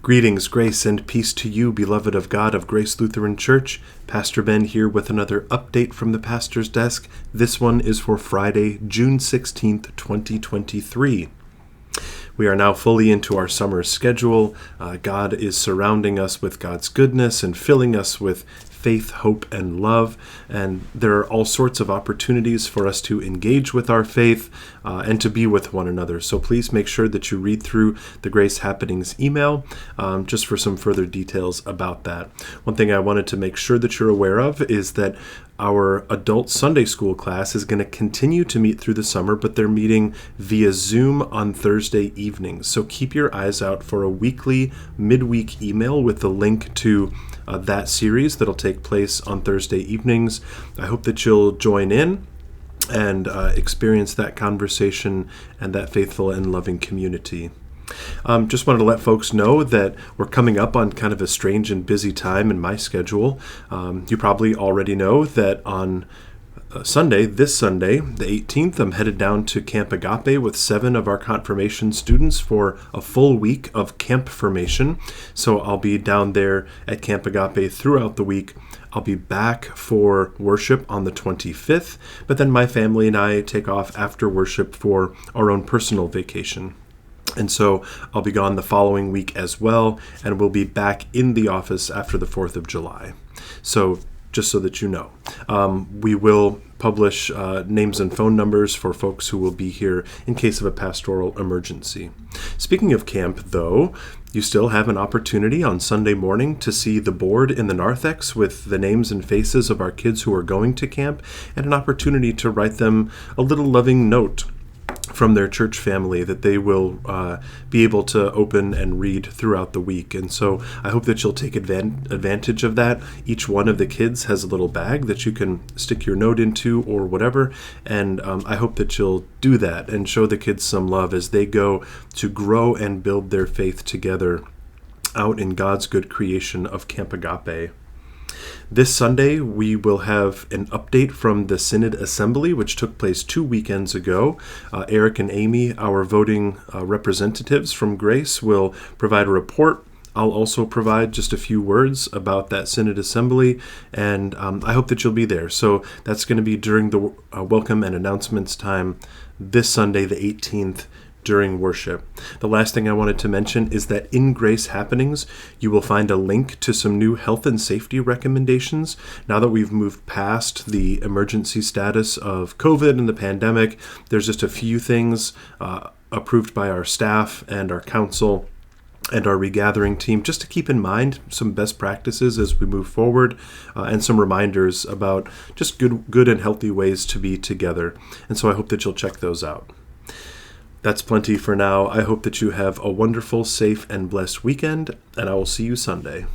Greetings, grace, and peace to you, beloved of God of Grace Lutheran Church. Pastor Ben here with another update from the pastor's desk. This one is for Friday, June 16th, 2023. We are now fully into our summer schedule. God is surrounding us with God's goodness and filling us with faith, hope, and love. And there are all sorts of opportunities for us to engage with our faith and to be with one another. So please make sure that you read through the Grace Happenings email just for some further details about that. One thing I wanted to make sure that you're aware of is that our adult Sunday school class is going to continue to meet through the summer, but they're meeting via Zoom on Thursday evenings. So keep your eyes out for a weekly midweek email with the link to that series that'll take place on Thursday evenings. I hope that you'll join in and experience that conversation and that faithful and loving community. Just wanted to let folks know that we're coming up on kind of a strange and busy time in my schedule. You probably already know that on this Sunday, the 18th, I'm headed down to Camp Agape with 7 of our confirmation students for a full week of camp formation. So I'll be down there at Camp Agape throughout the week. I'll be back for worship on the 25th, but then my family and I take off after worship for our own personal vacation. And so I'll be gone the following week as well, and we'll be back in the office after the 4th of July. So just so that you know, we will publish names and phone numbers for folks who will be here in case of a pastoral emergency. Speaking of camp, though, you still have an opportunity on Sunday morning to see the board in the narthex with the names and faces of our kids who are going to camp, and an opportunity to write them a little loving note from their church family that they will be able to open and read throughout the week. And so I hope that you'll take advantage of that. Each one of the kids has a little bag that you can stick your note into or whatever. And I hope that you'll do that and show the kids some love as they go to grow and build their faith together out in God's good creation of Camp Agape. This Sunday, we will have an update from the Synod Assembly, which took place 2 weekends ago. Eric and Amy, our voting representatives from Grace, will provide a report. I'll also provide just a few words about that Synod Assembly, and I hope that you'll be there. So that's going to be during the welcome and announcements time this Sunday, the 18th, during worship. The last thing I wanted to mention is that in Grace Happenings, you will find a link to some new health and safety recommendations. Now that we've moved past the emergency status of COVID and the pandemic, there's just a few things approved by our staff and our council and our regathering team, just to keep in mind some best practices as we move forward, and some reminders about just good and healthy ways to be together. And so I hope that you'll check those out. That's plenty for now. I hope that you have a wonderful, safe, and blessed weekend, and I will see you Sunday.